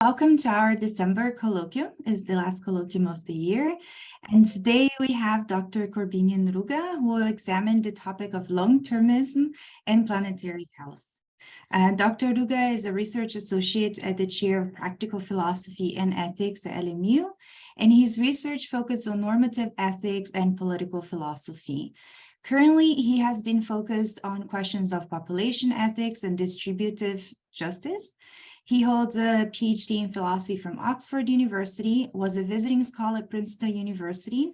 Welcome to our December colloquium. It's the last colloquium of the year. And today we have Dr. Korbinian Rüger, who will examine the topic of long-termism and planetary health. Dr. Rüger is a research associate at the Chair of Practical Philosophy and Ethics at LMU, and his research focuses on normative ethics and political philosophy. Currently, he has been focused on questions of population ethics and distributive justice. He holds a Ph.D. in philosophy from Oxford University, was a visiting scholar at Princeton University,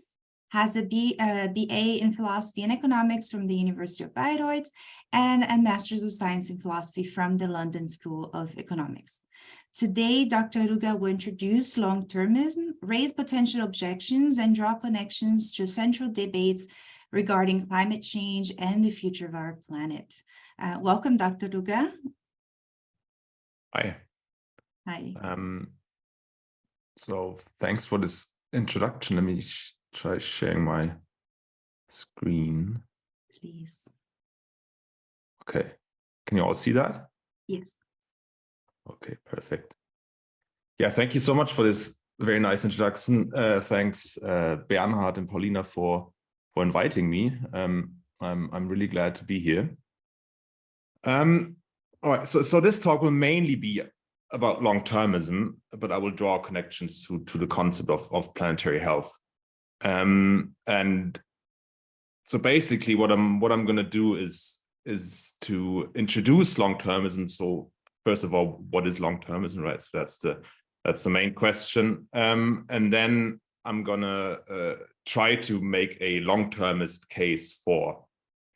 has a BA in philosophy and economics from the University of Bayreuth, and a Master's of Science in philosophy from the London School of Economics. Today, Dr. Rüger will introduce long-termism, raise potential objections, and draw connections to central debates regarding climate change and the future of our planet. Welcome, Dr. Rüger. Hi. Hi. So thanks for this introduction. Let me try sharing my screen. Please. Okay. Can you all see that? Yes. Okay, perfect. Yeah, thank you so much for this very nice introduction. Thanks, Bernhard and Paulina for inviting me. I'm really glad to be here. All right, so this talk will mainly be about long-termism, but I will draw connections to the concept of planetary health. And so basically what I'm going to do is to introduce long-termism. So first of all, what is long-termism, right? So that's the main question. And then I'm going to try to make a long-termist case for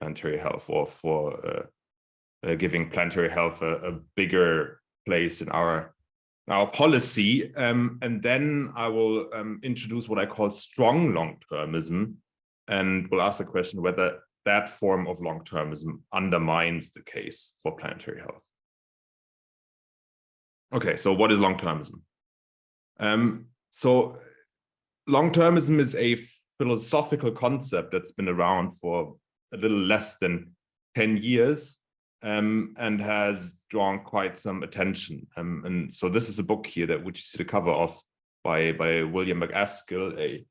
planetary health, or for giving planetary health a bigger place in our policy. And then I will introduce what I call strong long-termism, and will ask the question whether that form of long-termism undermines the case for planetary health. Okay, so what is long-termism? So long-termism is a philosophical concept that's been around for a little less than 10 years. And has drawn quite some attention. And so this is a book here which you see the cover of by William McAskill,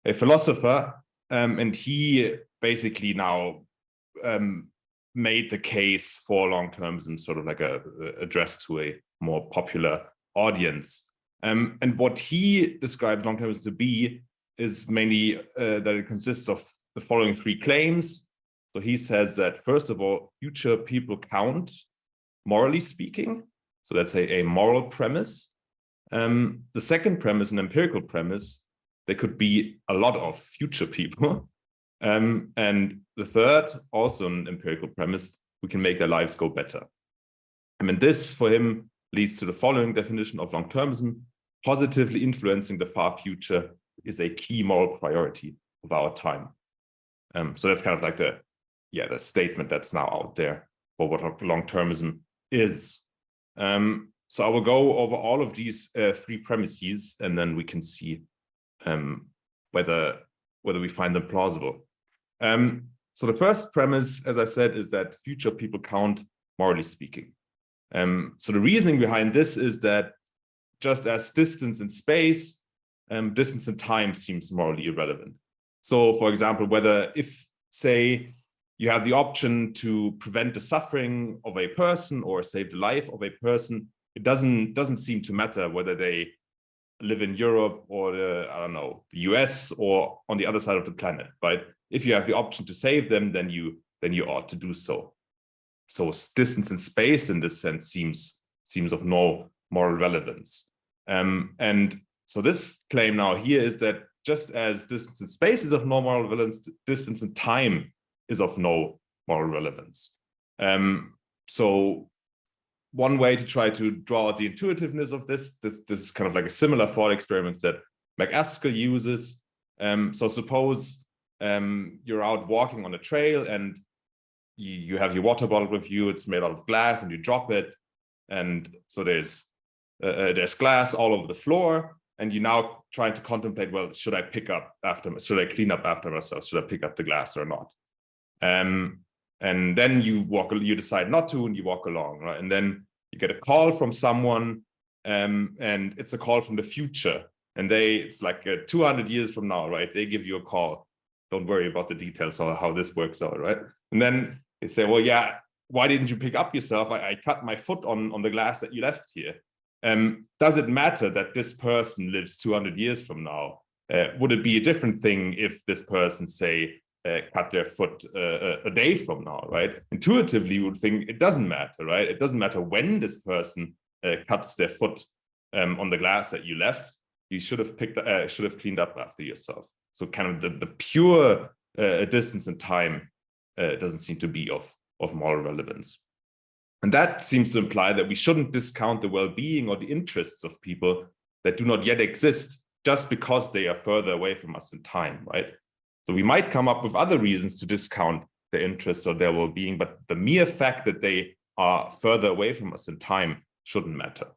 a philosopher, and he basically now made the case for long-termism, sort of like addressed to a more popular audience. And what he describes long-termism to be is mainly that it consists of the following three claims. So he says that, first of all, future people count, morally speaking. So that's a moral premise. The second premise, an empirical premise, there could be a lot of future people. And the third, also an empirical premise, we can make their lives go better. I mean, this for him leads to the following definition of long-termism: positively influencing the far future is a key moral priority of our time. So that's kind of like the statement that's now out there for what long-termism is. So I will go over all of these three premises, and then we can see whether we find them plausible. So the first premise, as I said, is that future people count, morally speaking. So the reasoning behind this is that just as distance in space, distance in time seems morally irrelevant. So, for example, if, say, you have the option to prevent the suffering of a person or save the life of a person, it doesn't seem to matter whether they live in Europe or the US or on the other side of the planet. But if you have the option to save them, then you ought to do so. So distance in space, in this sense, seems of no moral relevance. And so this claim now here is that just as distance in space is of no moral relevance, distance in time is of no moral relevance. So one way to try to draw out the intuitiveness of this is kind of like a similar thought experiment that McAskill uses. So suppose you're out walking on a trail and you have your water bottle with you. It's made out of glass, and you drop it, and so there's glass all over the floor, and you're now trying to contemplate, well, should I clean up after myself? Should I pick up the glass or not? And then you decide not to, and you walk along, right? And then you get a call from someone and it's a call from the future. And it's like 200 years from now, right? They give you a call. Don't worry about the details or how this works out, right? And then they say, well, yeah, why didn't you pick up yourself? I cut my foot on the glass that you left here. Does it matter that this person lives 200 years from now? Would it be a different thing if this person, say, cut their foot a day from now, right? Intuitively, you would think it doesn't matter, right? It doesn't matter when this person cuts their foot on the glass that you left. You should have cleaned up after yourself. So kind of the pure distance in time doesn't seem to be of moral relevance. And that seems to imply that we shouldn't discount the well-being or the interests of people that do not yet exist just because they are further away from us in time, right? So we might come up with other reasons to discount their interests or their well-being, but the mere fact that they are further away from us in time shouldn't matter.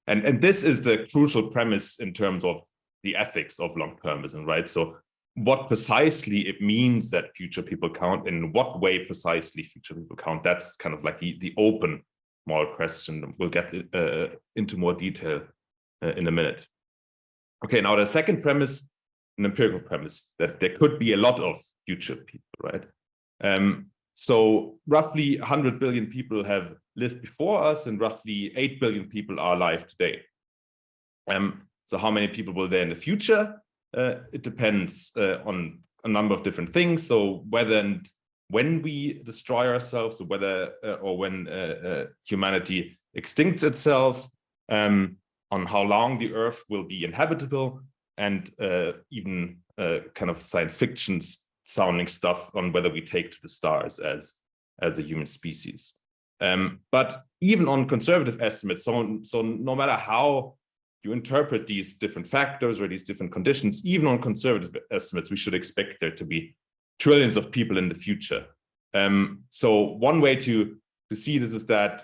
And this is the crucial premise in terms of the ethics of long-termism, right? So what precisely it means that future people count, and in what way precisely future people count, that's kind of like the open moral question. We'll get into more detail in a minute. Okay, now the second premise, an empirical premise, that there could be a lot of future people, right? So roughly 100 billion people have lived before us, and roughly 8 billion people are alive today. So how many people will there in the future? It depends on a number of different things. So whether and when we destroy ourselves, or whether or when humanity extincts itself, on how long the Earth will be inhabitable, and even kind of science fiction sounding stuff on whether we take to the stars as a human species. But even on conservative estimates, so no matter how you interpret these different factors or these different conditions, even on conservative estimates, we should expect there to be trillions of people in the future. So one way to see this is that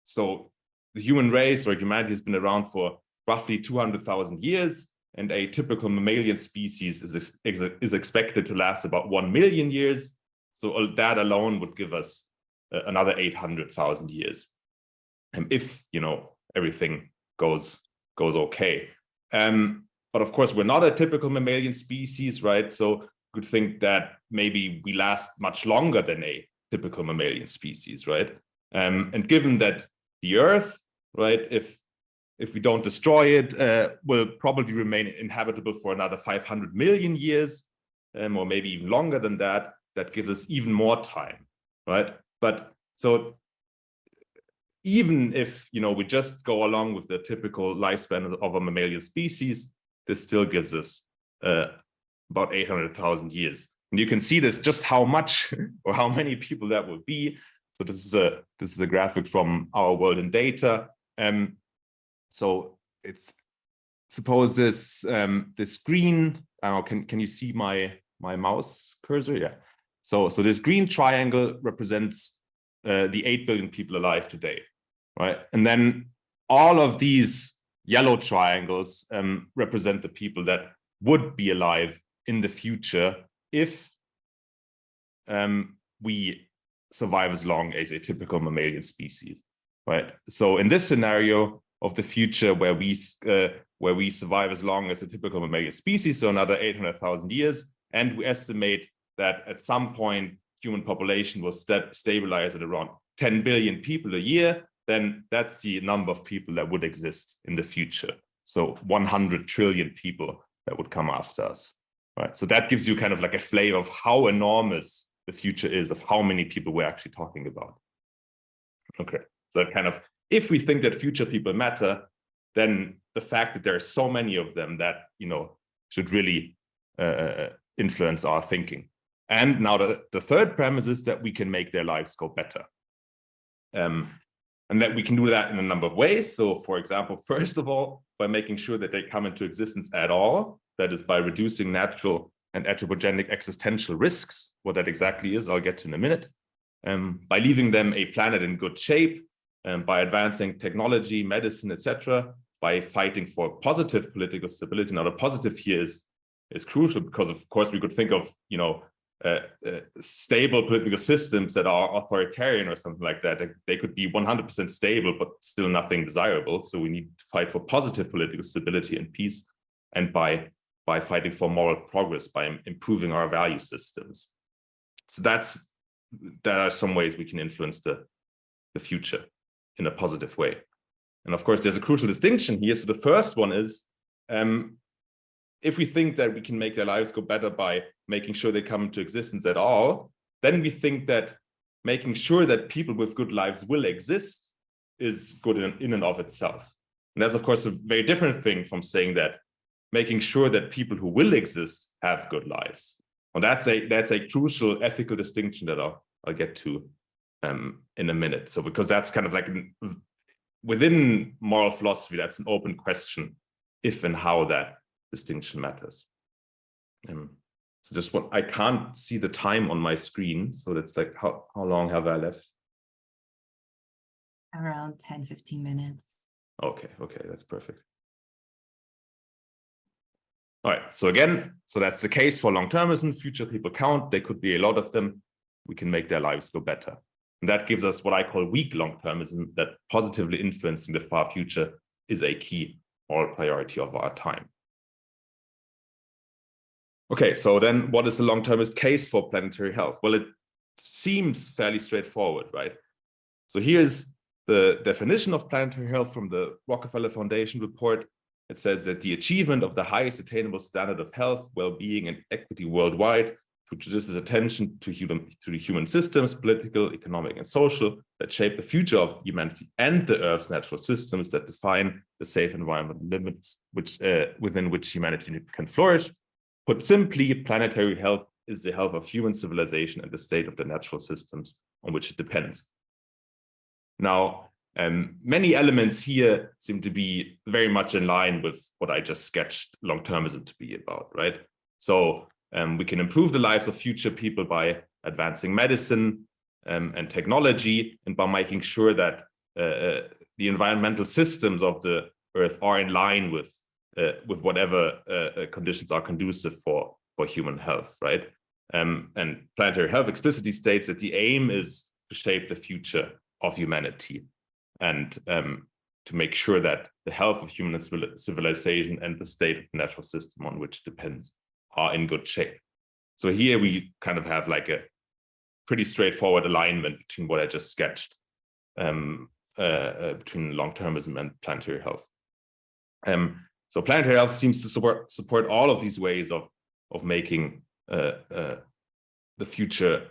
so the human race or humanity has been around for roughly 200,000 years, and a typical mammalian species is expected to last about 1 million years. So that alone would give us another 800,000 years, if everything goes okay. But of course, we're not a typical mammalian species, right? So you could think that maybe we last much longer than a typical mammalian species, right? And given that the Earth, right, if we don't destroy it, will probably remain inhabitable for another 500 million years, or maybe even longer than that. That gives us even more time, right? But so even if we just go along with the typical lifespan of a mammalian species, this still gives us about 800,000 years. And you can see this, just how much or how many people that would be. So this is a graphic from Our World in Data. So it's, suppose this this green, I don't know, can you see my mouse cursor? Yeah. So this green triangle represents the 8 billion people alive today, right? And then all of these yellow triangles represent the people that would be alive in the future if we survive as long as a typical mammalian species, right? So in this scenario of the future where we survive as long as a typical mammalian species, so another 800,000 years, and we estimate that at some point human population will stabilize at around 10 billion people a year, then that's the number of people that would exist in the future. So 100 trillion people that would come after us, right? So that gives you kind of like a flavor of how enormous the future is, of how many people we're actually talking about. Okay, so kind of, if we think that future people matter, then the fact that there are so many of them that, should really influence our thinking. And now the third premise is that we can make their lives go better. And that we can do that in a number of ways. So for example, first of all, by making sure that they come into existence at all, that is by reducing natural and anthropogenic existential risks. What that exactly is, I'll get to in a minute. By leaving them a planet in good shape, by advancing technology, medicine, etc., by fighting for positive political stability. Now, the positive here is crucial because, of course, we could think of, stable political systems that are authoritarian or something like that. They could be 100% stable, but still nothing desirable. So we need to fight for positive political stability and peace, and by fighting for moral progress, by improving our value systems. So there are some ways we can influence the future in a positive way. And of course, there's a crucial distinction here. So the first one is, if we think that we can make their lives go better by making sure they come into existence at all, then we think that making sure that people with good lives will exist is good in and of itself. And that's, of course, a very different thing from saying that making sure that people who will exist have good lives. And that's a crucial ethical distinction that I'll get to in a minute. So because that's kind of like within moral philosophy, that's an open question if and how that distinction matters. So just what I can't see the time on my screen, so that's like how long have I left? Around 10-15 minutes. Okay, that's perfect. All right, so again, so that's the case for long-termism. Future people count. There could be a lot of them. We can make their lives go better. And that gives us what I call weak long-termism, that positively influencing the far future is a key moral priority of our time. Okay, so then what is the long-termist case for planetary health? Well, it seems fairly straightforward, right? So here's the definition of planetary health from the Rockefeller Foundation report. It says that the achievement of the highest attainable standard of health, well-being, and equity worldwide through judicious attention to the human systems, political, economic, and social, that shape the future of humanity and the Earth's natural systems, that define the safe environmental limits within which humanity can flourish. Put simply, planetary health is the health of human civilization and the state of the natural systems on which it depends. Now, many elements here seem to be very much in line with what I just sketched long-termism to be about, right? So we can improve the lives of future people by advancing medicine and technology, and by making sure that the environmental systems of the Earth are in line with whatever conditions are conducive for human health, right? And planetary health explicitly states that the aim is to shape the future of humanity, and to make sure that the health of human civilization and the state of the natural system on which it depends are in good shape. So here we kind of have like a pretty straightforward alignment between what I just sketched, between long-termism and planetary health. So planetary health seems to support all of these ways of making the future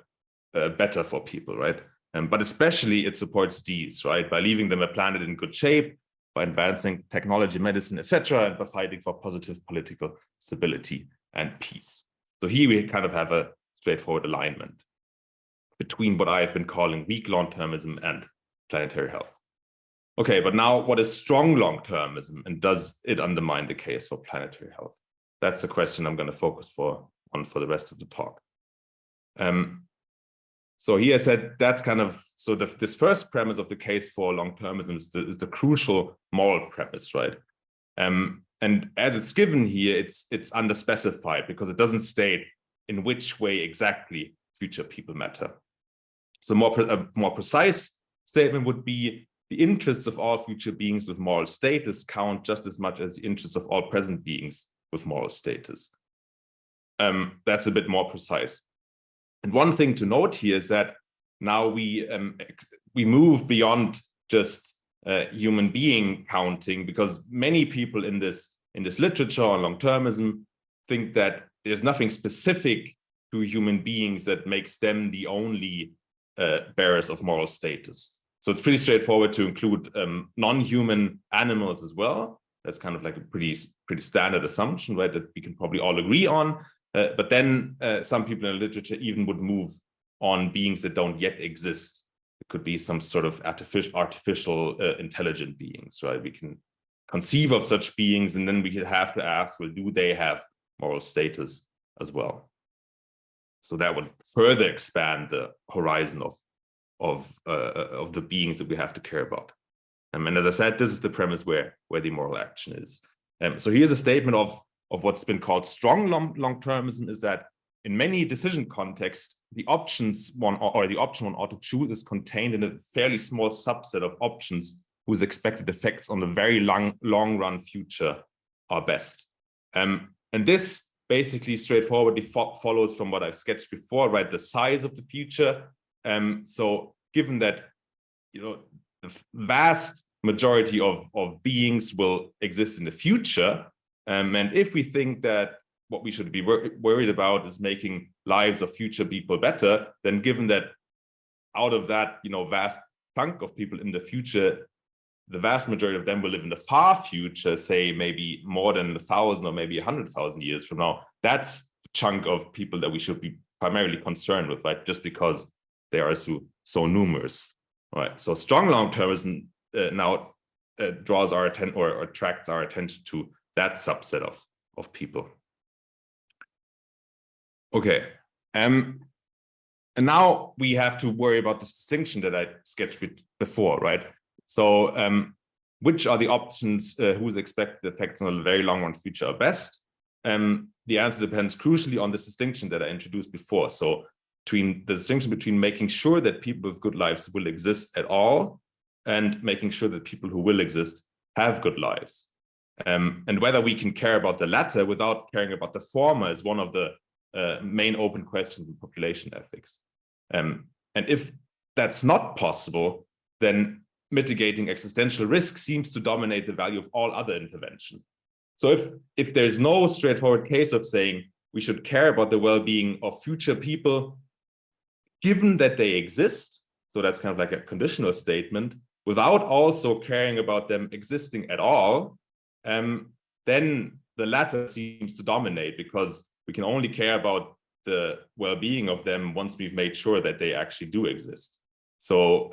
better for people, right? But especially it supports these, right? By leaving them a planet in good shape, by advancing technology, medicine, etc., and by fighting for positive political stability and peace. So here we kind of have a straightforward alignment between what I've been calling weak long-termism and planetary health. Okay, but now what is strong long-termism, and does it undermine the case for planetary health? That's the question I'm going to focus on for the rest of the talk. So here I said that's kind of, so this first premise of the case for long-termism is the crucial moral premise, right? And as it's given here, it's underspecified because it doesn't state in which way exactly future people matter. So a more precise statement would be the interests of all future beings with moral status count just as much as the interests of all present beings with moral status. That's a bit more precise. And one thing to note here is that now we move beyond just human being counting, because many people in this literature on long-termism think that there's nothing specific to human beings that makes them the only bearers of moral status. So it's pretty straightforward to include non-human animals as well. That's kind of like a pretty standard assumption, right, that we can probably all agree on. But then some people in the literature even would move on beings that don't yet exist. It could be some sort of artificial intelligent beings, right? We can conceive of such beings, and then we have to ask, well, do they have moral status as well? So that would further expand the horizon of the beings that we have to care about. And as I said, this is the premise where the moral action is. So here's a statement of what's been called strong long-termism, is that in many decision contexts, the options one or the option one ought to choose is contained in a fairly small subset of options whose expected effects on the very long run future are best. And this basically straightforwardly follows from what I've sketched before, right? The size of the future. So given that, the vast majority of beings will exist in the future, and if we think that what we should be worried about is making lives of future people better, then given that out of that, vast chunk of people in the future, the vast majority of them will live in the far future, say maybe more than 1,000 or maybe 100,000 years from now, that's the chunk of people that we should be primarily concerned with, right? Just because they are so numerous, right? So strong long-termism now draws our attention or attracts our attention to that subset of people. Okay, and now we have to worry about this distinction that I sketched before, right? So which are the options whose expected effects on a very long run future are best? The answer depends crucially on this distinction that I introduced before. So between the distinction between making sure that people with good lives will exist at all and making sure that people who will exist have good lives. And whether we can care about the latter without caring about the former is one of the main open questions in population ethics. And if that's not possible, then mitigating existential risk seems to dominate the value of all other intervention. So if there's no straightforward case of saying we should care about the well-being of future people, given that they exist, so that's kind of like a conditional statement, without also caring about them existing at all, then the latter seems to dominate, because we can only care about the well-being of them once we've made sure that they actually do exist. So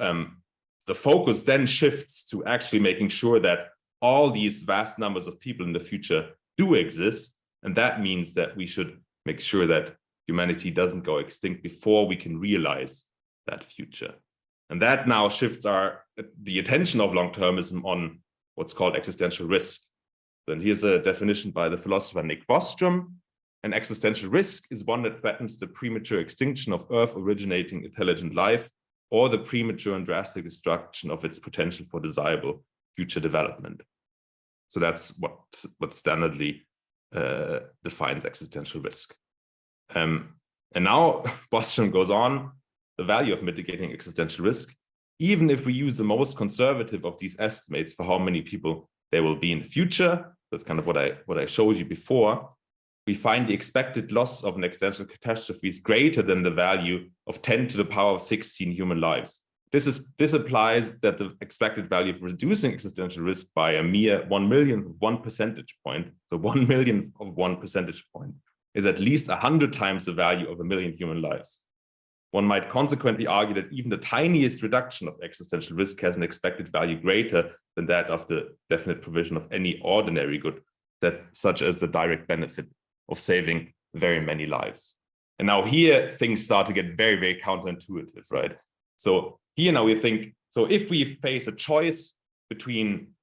the focus then shifts to actually making sure that all these vast numbers of people in the future do exist. And that means that we should make sure that humanity doesn't go extinct before we can realize that future. And that now shifts the attention of long-termism on what's called existential risk. And here's a definition by the philosopher Nick Bostrom. An existential risk is one that threatens the premature extinction of Earth-originating intelligent life or the premature and drastic destruction of its potential for desirable future development. So that's what standardly defines existential risk. And now Bostrom goes on, the value of mitigating existential risk, even if we use the most conservative of these estimates for how many people there will be in the future, that's kind of what I showed you before, we find the expected loss of an existential catastrophe is greater than the value of 10 to the power of 16 human lives. This implies that the expected value of reducing existential risk by a mere 1/1,000,000 of 1 percentage point, so 1/1,000,000 of 1 percentage point, is at least 100 times the value of 1,000,000 human lives. One might consequently argue that even the tiniest reduction of existential risk has an expected value greater than that of the definite provision of any ordinary good, such as the direct benefit of saving very many lives. And now here things start to get very, very counterintuitive, right? So here now we think, so if we face a choice between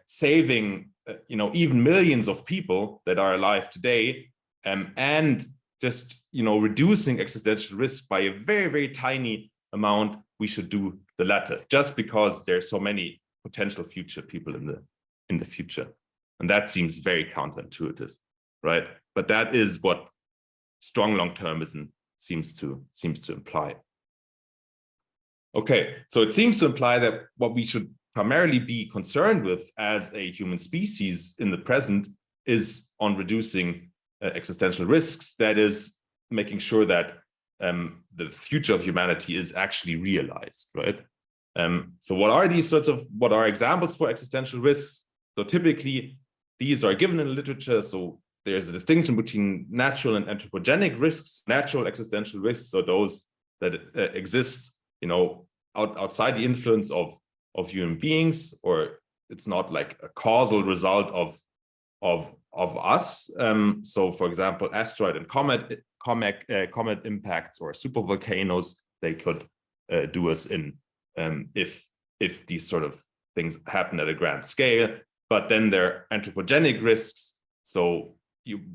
saving even millions of people that are alive today and just reducing existential risk by a very, very tiny amount, we should do the latter, just because there's so many potential future people in the future. And that seems very counterintuitive, right? But that is what strong long-termism seems to imply. Okay, so it seems to imply that what we should primarily be concerned with as a human species in the present is on reducing existential risks, that is making sure that the future of humanity is actually realized, right? So what are examples for existential risks? So typically these are given in the literature. So there's a distinction between natural and anthropogenic risks. Natural existential risks are those that exist, outside the influence of human beings, or it's not like a causal result of us. So for example, asteroid and comet impacts or supervolcanoes, they could do us in if these sort of things happen at a grand scale. But then there are anthropogenic risks, so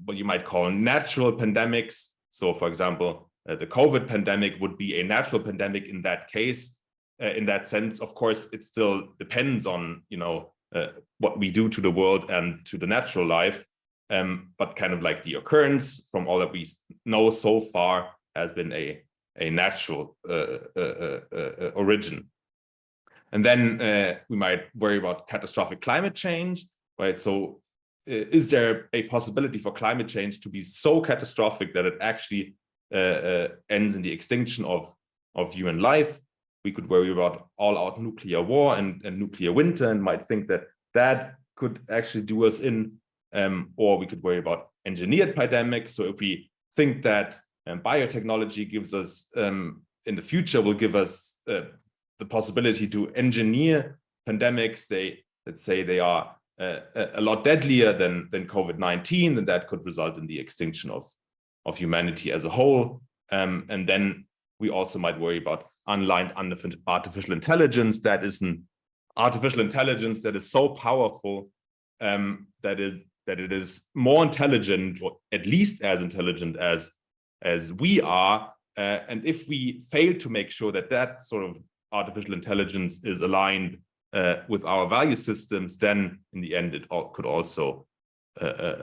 what you might call natural pandemics. So, for example, the COVID pandemic would be a natural pandemic in that case. In that sense, of course, it still depends on, what we do to the world and to the natural life. But kind of like the occurrence from all that we know so far has been a natural origin. And then we might worry about catastrophic climate change, right? So is there a possibility for climate change to be so catastrophic that it actually ends in the extinction of human life? We could worry about all-out nuclear war and nuclear winter and might think that that could actually do us in, or we could worry about engineered pandemics. So if we think that biotechnology gives us, in the future, will give us the possibility to engineer pandemics, let's say they are a lot deadlier than COVID-19, then that could result in the extinction of humanity as a whole. And then we also might worry about unlined artificial intelligence. That is an artificial intelligence that is so powerful that it is more intelligent, or at least as intelligent as we are. And if we fail to make sure that that sort of artificial intelligence is aligned with our value systems, then in the end, it could also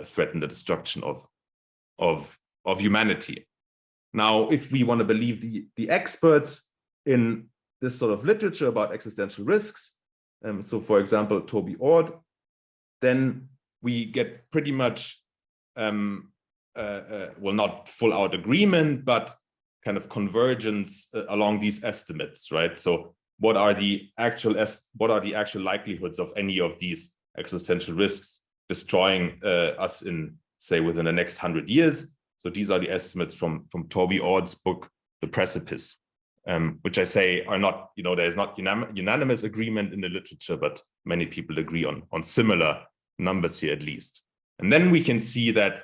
threaten the destruction of humanity. Now, if we want to believe the experts in this sort of literature about existential risks, so for example, Toby Ord, then we get pretty much, well, not full out agreement, but kind of convergence along these estimates, right? So what are the actual likelihoods of any of these existential risks destroying us in, say, within the next 100 years? So these are the estimates from Toby Ord's book, The Precipice, which I say are not, there's not unanimous agreement in the literature, but many people agree on similar numbers here at least. And then we can see that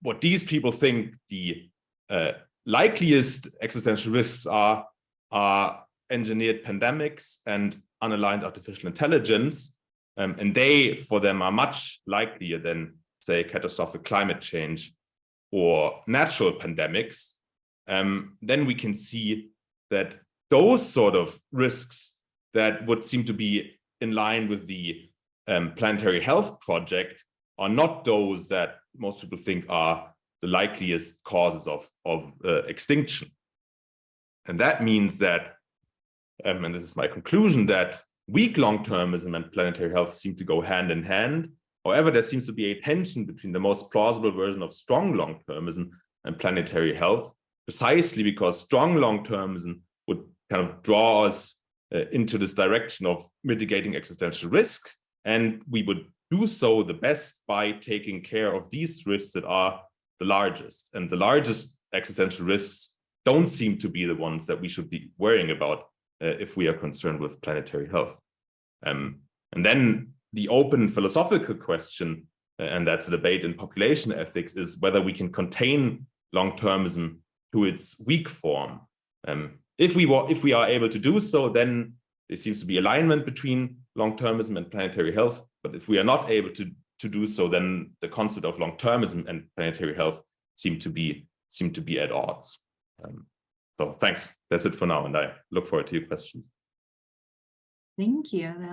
what these people think the likeliest existential risks are engineered pandemics and unaligned artificial intelligence. And they, for them, are much likelier than, say, catastrophic climate change or natural pandemics. Then we can see that those sort of risks that would seem to be in line with the Planetary Health Project are not those that most people think are the likeliest causes of extinction. And that means that, and this is my conclusion, that weak long-termism and planetary health seem to go hand in hand. However, there seems to be a tension between the most plausible version of strong long-termism and planetary health, precisely because strong long-termism would kind of draw us into this direction of mitigating existential risk. And we would do so the best by taking care of these risks that are the largest. And the largest existential risks don't seem to be the ones that we should be worrying about if we are concerned with planetary health. And then the open philosophical question, and that's a debate in population ethics, is whether we can contain long-termism to its weak form. If we are able to do so, then there seems to be alignment between long-termism and planetary health. But if we are not able to do so, then the concept of long-termism and planetary health seem to be at odds. So thanks. That's it for now, and I look forward to your questions. Thank you.